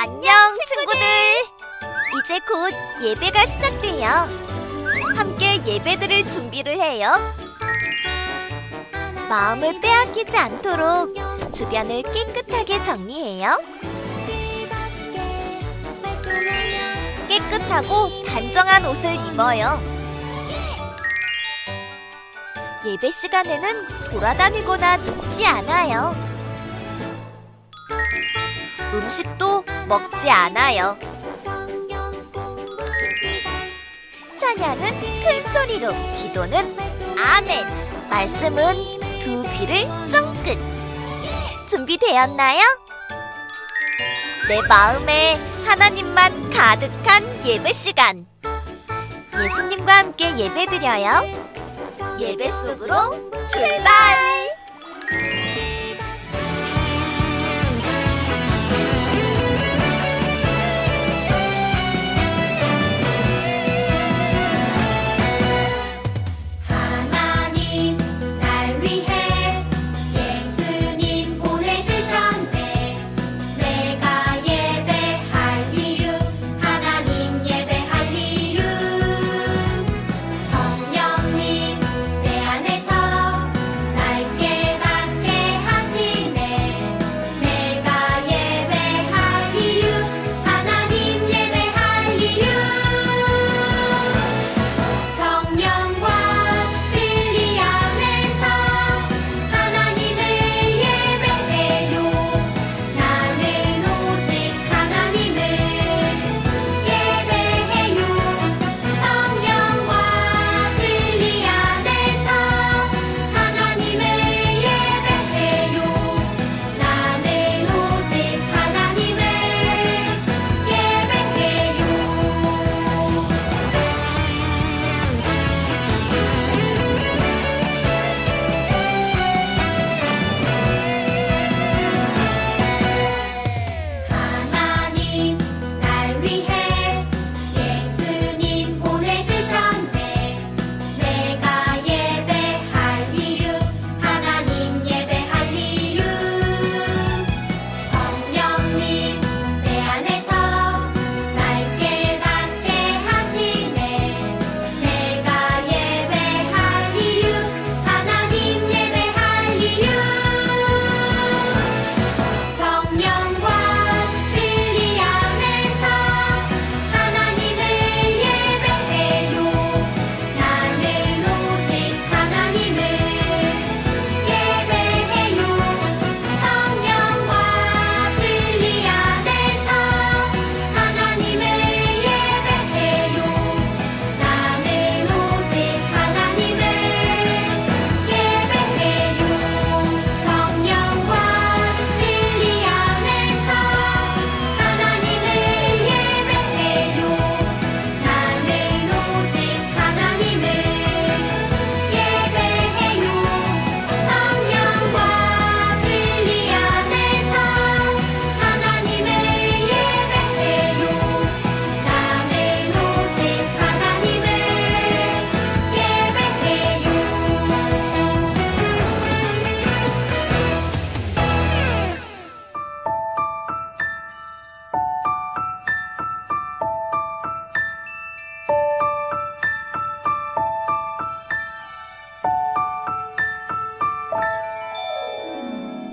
안녕, 친구들! 이제 곧 예배가 시작돼요. 함께 예배드릴 준비를 해요. 마음을 빼앗기지 않도록 주변을 깨끗하게 정리해요. 깨끗하고 단정한 옷을 입어요. 예배 시간에는 돌아다니거나 눕지 않아요. 음식도 먹지 않아요. 찬양은 큰 소리로, 기도는 아멘, 말씀은 두 귀를 쫑긋. 준비되었나요? 내 마음에 하나님만 가득한 예배 시간. 예수님과 함께 예배드려요. 예배 속으로 출발!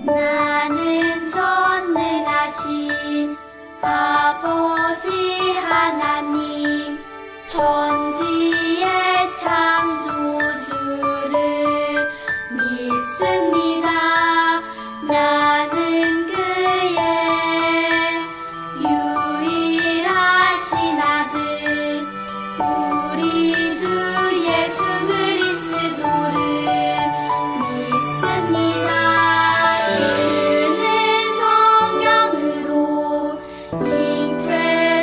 나는 전능하신 아버지 하나님, 천지의 창조주를 믿습니다. 나는 그의 유일하신 아들, 우리 주 예수 그리스도를 믿습니다. 잉태되어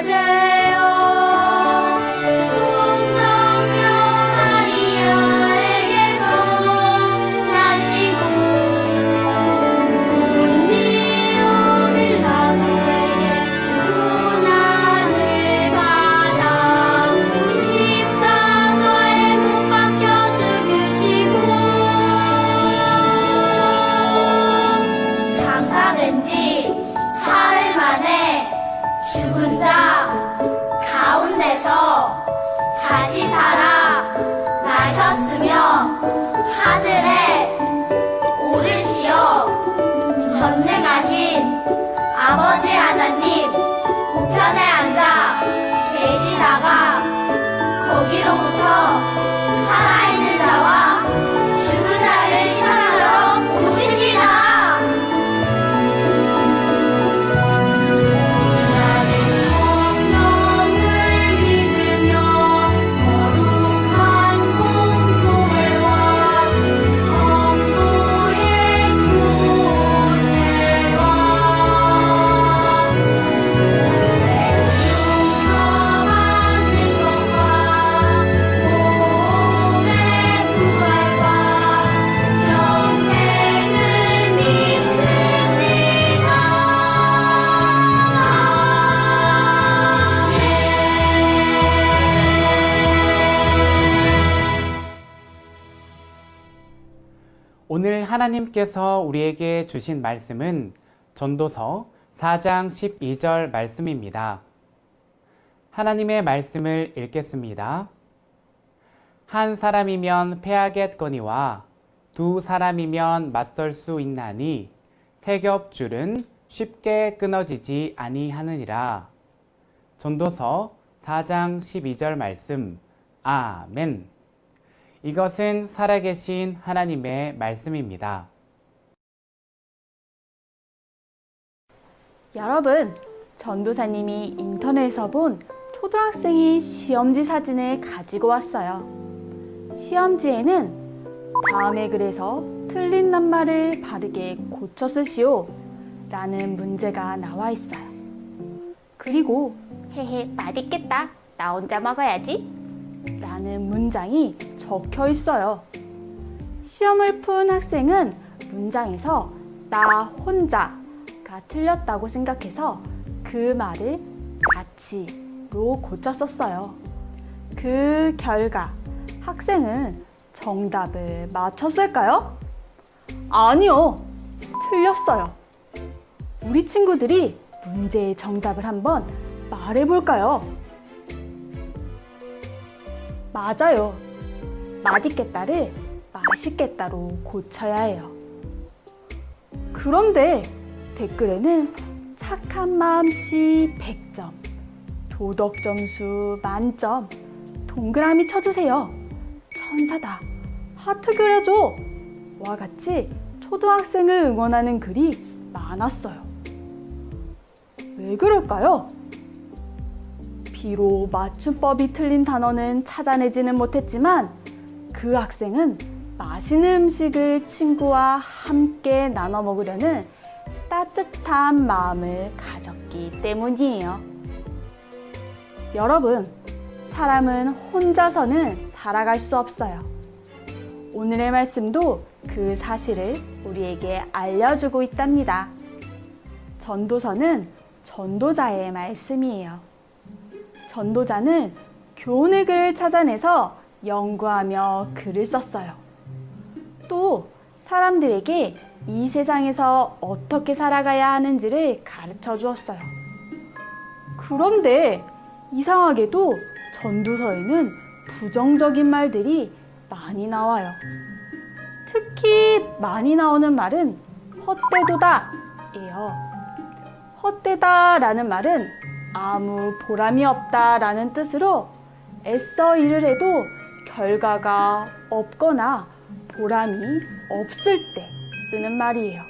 하나님께서 우리에게 주신 말씀은 전도서 4장 12절 말씀입니다. 하나님의 말씀을 읽겠습니다. 한 사람이면 패하겠거니와 두 사람이면 맞설 수 있나니 세 겹줄은 쉽게 끊어지지 아니하느니라. 전도서 4장 12절 말씀. 아멘. 이것은 살아계신 하나님의 말씀입니다. 여러분, 전도사님이 인터넷에서 본 초등학생이 시험지 사진을 가지고 왔어요. 시험지에는 다음에 그래서 틀린 낱말을 바르게 고쳐 쓰시오 라는 문제가 나와 있어요. 그리고 헤헤 맛있겠다 나 혼자 먹어야지 라는 문장이 적혀 있어요. 시험을 푼 학생은 문장에서 나 혼자가 틀렸다고 생각해서 그 말을 같이로 고쳐 썼어요. 그 결과 학생은 정답을 맞췄을까요? 아니요, 틀렸어요. 우리 친구들이 문제의 정답을 한번 말해볼까요? 맞아요. 맛있겠다를 맛있겠다로 고쳐야 해요. 그런데 댓글에는 착한 마음씨 100점, 도덕 점수 만점, 동그라미 쳐주세요. 천사다. 하트 그려줘. 와 같이 초등학생을 응원하는 글이 많았어요. 왜 그럴까요? 비록 맞춤법이 틀린 단어는 찾아내지는 못했지만 그 학생은 맛있는 음식을 친구와 함께 나눠 먹으려는 따뜻한 마음을 가졌기 때문이에요. 여러분, 사람은 혼자서는 살아갈 수 없어요. 오늘의 말씀도 그 사실을 우리에게 알려주고 있답니다. 전도서는 전도자의 말씀이에요. 전도자는 교훈의 글을 찾아내서 연구하며 글을 썼어요. 또 사람들에게 이 세상에서 어떻게 살아가야 하는지를 가르쳐 주었어요. 그런데 이상하게도 전도서에는 부정적인 말들이 많이 나와요. 특히 많이 나오는 말은 헛되도다 예요. 헛되다 라는 말은 아무 보람이 없다 라는 뜻으로 애써 일을 해도 결과가 없거나 보람이 없을 때 쓰는 말이에요.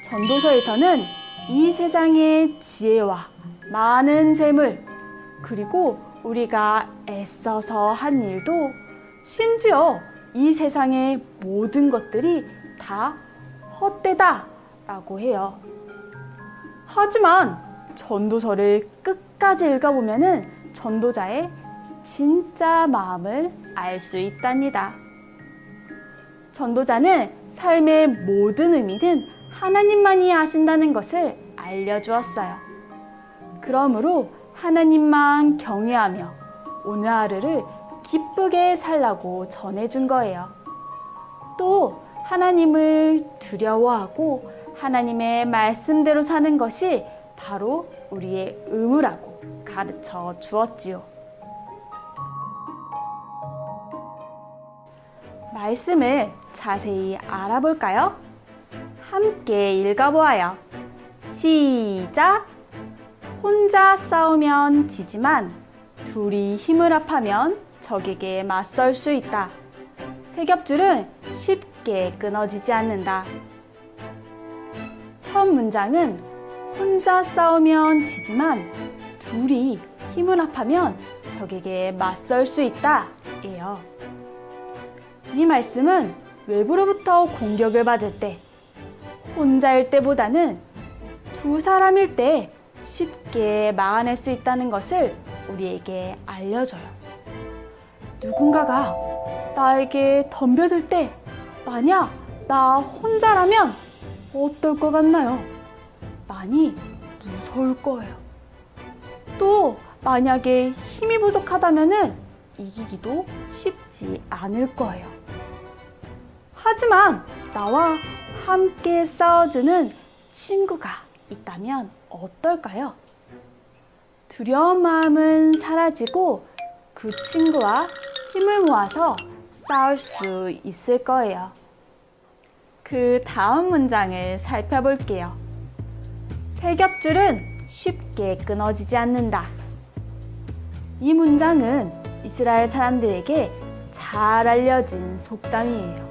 전도서에서는 이 세상의 지혜와 많은 재물, 그리고 우리가 애써서 한 일도, 심지어 이 세상의 모든 것들이 다 헛되다 라고 해요. 하지만 전도서를 끝까지 읽어보면 전도자의 진짜 마음을 알 수 있답니다. 전도자는 삶의 모든 의미는 하나님만이 아신다는 것을 알려주었어요. 그러므로 하나님만 경외하며 오늘 하루를 기쁘게 살라고 전해준 거예요. 또 하나님을 두려워하고 하나님의 말씀대로 사는 것이 바로 우리의 의무라고 가르쳐 주었지요. 말씀을 자세히 알아볼까요? 함께 읽어보아요. 시작! 혼자 싸우면 지지만 둘이 힘을 합하면 적에게 맞설 수 있다. 세 겹줄은 쉽게 끊어지지 않는다. 첫 문장은 혼자 싸우면 지지만 둘이 힘을 합하면 적에게 맞설 수 있다 예요. 이 말씀은 외부로부터 공격을 받을 때, 혼자일 때보다는 두 사람일 때 쉽게 막아낼 수 있다는 것을 우리에게 알려줘요. 누군가가 나에게 덤벼들 때 만약 나 혼자라면 어떨 것 같나요? 많이 무서울 거예요. 또 만약에 힘이 부족하다면 이기기도 쉽지 않을 거예요. 하지만 나와 함께 싸워주는 친구가 있다면 어떨까요? 두려운 마음은 사라지고 그 친구와 힘을 모아서 싸울 수 있을 거예요. 그 다음 문장을 살펴볼게요. 새 겹줄은 쉽게 끊어지지 않는다. 이 문장은 이스라엘 사람들에게 잘 알려진 속담이에요.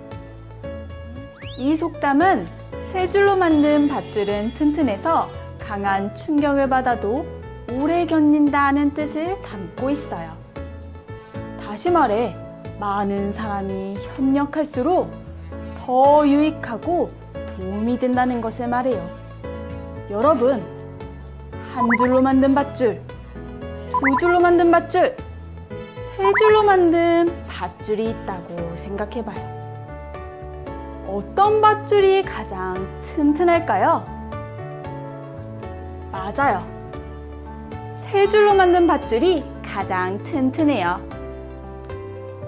이 속담은 세 줄로 만든 밧줄은 튼튼해서 강한 충격을 받아도 오래 견딘다는 뜻을 담고 있어요. 다시 말해, 많은 사람이 협력할수록 더 유익하고 도움이 된다는 것을 말해요. 여러분, 한 줄로 만든 밧줄, 두 줄로 만든 밧줄, 세 줄로 만든 밧줄이 있다고 생각해봐요. 어떤 밧줄이 가장 튼튼할까요? 맞아요. 세 줄로 만든 밧줄이 가장 튼튼해요.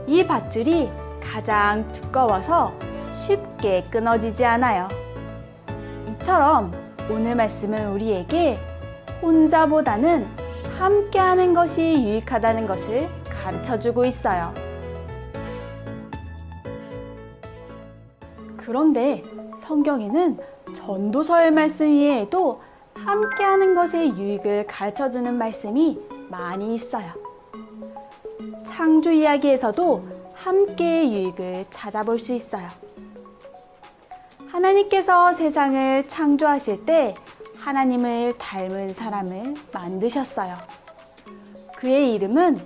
이 밧줄이 가장 두꺼워서 쉽게 끊어지지 않아요. 이처럼 오늘 말씀은 우리에게 혼자보다는 함께하는 것이 유익하다는 것을 가르쳐주고 있어요. 그런데 성경에는 전도서의 말씀 이외에도 함께하는 것의 유익을 가르쳐주는 말씀이 많이 있어요. 창조 이야기에서도 함께의 유익을 찾아볼 수 있어요. 하나님께서 세상을 창조하실 때 하나님을 닮은 사람을 만드셨어요. 그의 이름은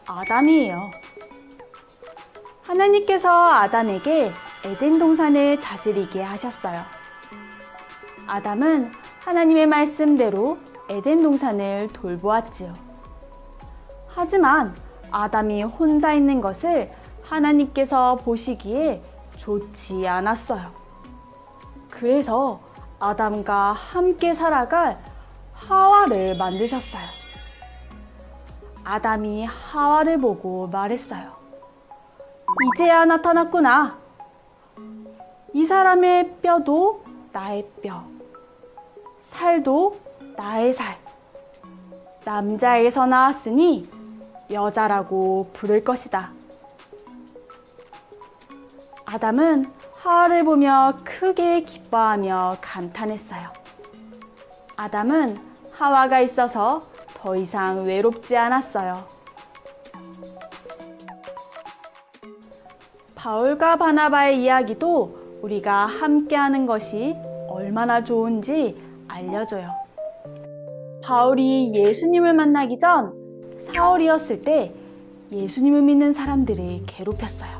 아담이에요. 하나님께서 아담에게 에덴 동산을 다스리게 하셨어요. 아담은 하나님의 말씀대로 에덴 동산을 돌보았지요. 하지만 아담이 혼자 있는 것을 하나님께서 보시기에 좋지 않았어요. 그래서 아담과 함께 살아갈 하와를 만드셨어요. 아담이 하와를 보고 말했어요. 이제야 나타났구나. 이 사람의 뼈도 나의 뼈, 살도 나의 살. 남자에게서 나왔으니 여자라고 부를 것이다. 아담은 하와를 보며 크게 기뻐하며 감탄했어요. 아담은 하와가 있어서 더 이상 외롭지 않았어요. 바울과 바나바의 이야기도 우리가 함께하는 것이 얼마나 좋은지 알려줘요. 바울이 예수님을 만나기 전 사울이었을 때 예수님을 믿는 사람들을 괴롭혔어요.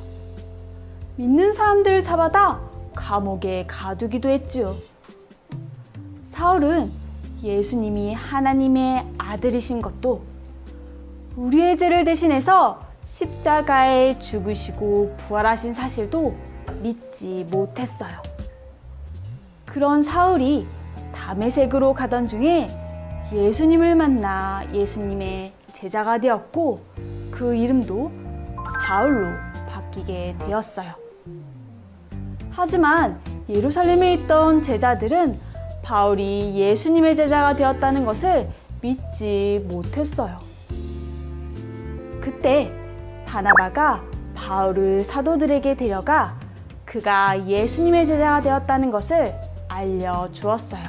믿는 사람들을 잡아다 감옥에 가두기도 했지요. 사울은 예수님이 하나님의 아들이신 것도 우리의 죄를 대신해서 십자가에 죽으시고 부활하신 사실도 믿지 못했어요. 그런 사울이 다메섹으로 가던 중에 예수님을 만나 예수님의 제자가 되었고 그 이름도 바울로 바뀌게 되었어요. 하지만 예루살렘에 있던 제자들은 바울이 예수님의 제자가 되었다는 것을 믿지 못했어요. 그때 바나바가 바울을 사도들에게 데려가 그가 예수님의 제자가 되었다는 것을 알려주었어요.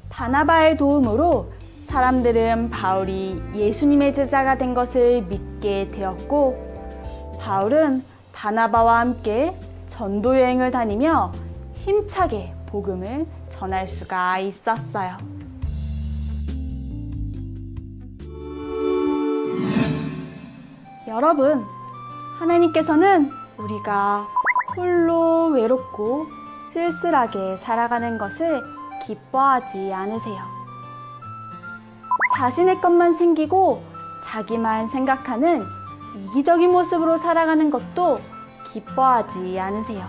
바나바의 도움으로 사람들은 바울이 예수님의 제자가 된 것을 믿게 되었고 바울은 바나바와 함께 전도 여행을 다니며 힘차게 복음을 전할 수가 있었어요. 여러분, 하나님께서는 우리가 홀로 외롭고 쓸쓸하게 살아가는 것을 기뻐하지 않으세요. 자신의 것만 생기고 자기만 생각하는 이기적인 모습으로 살아가는 것도 기뻐하지 않으세요.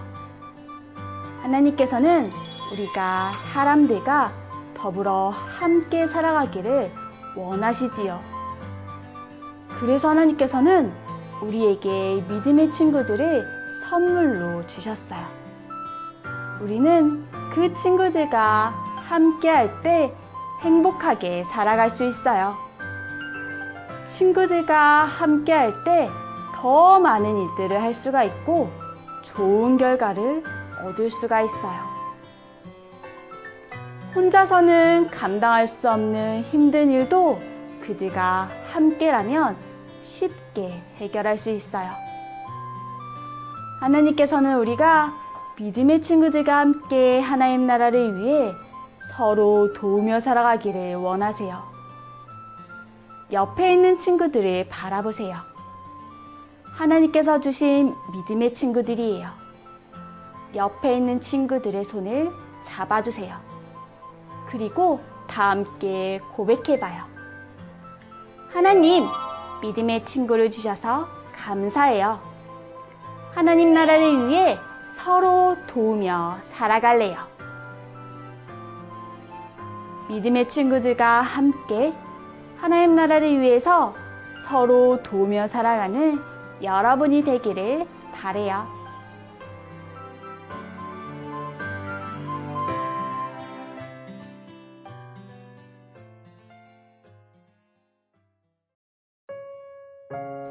하나님께서는 우리가 사람들과 더불어 함께 살아가기를 원하시지요. 그래서 하나님께서는 우리에게 믿음의 친구들을 선물로 주셨어요. 우리는 그 친구들과 함께 할 때 행복하게 살아갈 수 있어요. 친구들과 함께 할 때 더 많은 일들을 할 수가 있고 좋은 결과를 얻을 수가 있어요. 혼자서는 감당할 수 없는 힘든 일도 그들과 함께라면 쉽게 해결할 수 있어요. 하나님께서는 우리가 믿음의 친구들과 함께 하나님 나라를 위해 서로 도우며 살아가기를 원하세요. 옆에 있는 친구들을 바라보세요. 하나님께서 주신 믿음의 친구들이에요. 옆에 있는 친구들의 손을 잡아주세요. 그리고 다 함께 고백해봐요. 하나님, 믿음의 친구를 주셔서 감사해요. 하나님 나라를 위해 서로 도우며 살아갈래요. 믿음의 친구들과 함께 하나님 나라를 위해서 서로 도우며 살아가는 여러분이 되기를 바래요.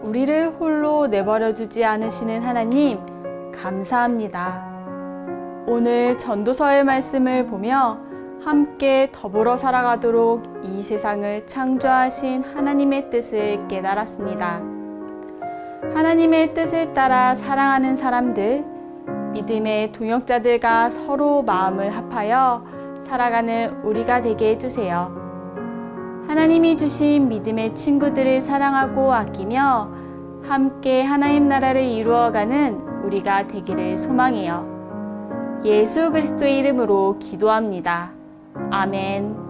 우리를 홀로 내버려 두지 않으시는 하나님, 감사합니다. 오늘 전도서의 말씀을 보며 함께 더불어 살아가도록 이 세상을 창조하신 하나님의 뜻을 깨달았습니다. 하나님의 뜻을 따라 사랑하는 사람들, 믿음의 동역자들과 서로 마음을 합하여 살아가는 우리가 되게 해주세요. 하나님이 주신 믿음의 친구들을 사랑하고 아끼며 함께 하나님 나라를 이루어가는 우리가 되기를 소망해요. 예수 그리스도의 이름으로 기도합니다. 아멘.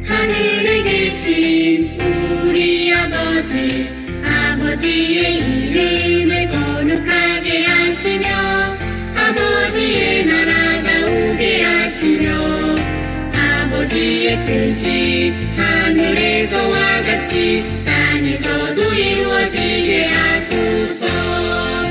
하늘에 계신 우리 아버지, 아버지의 이름을 거룩하게 하시며 아버지의 나라가 오게 하시며 아버지의 뜻이 하늘에서와 같이 땅에서도 이루어지게 하소서.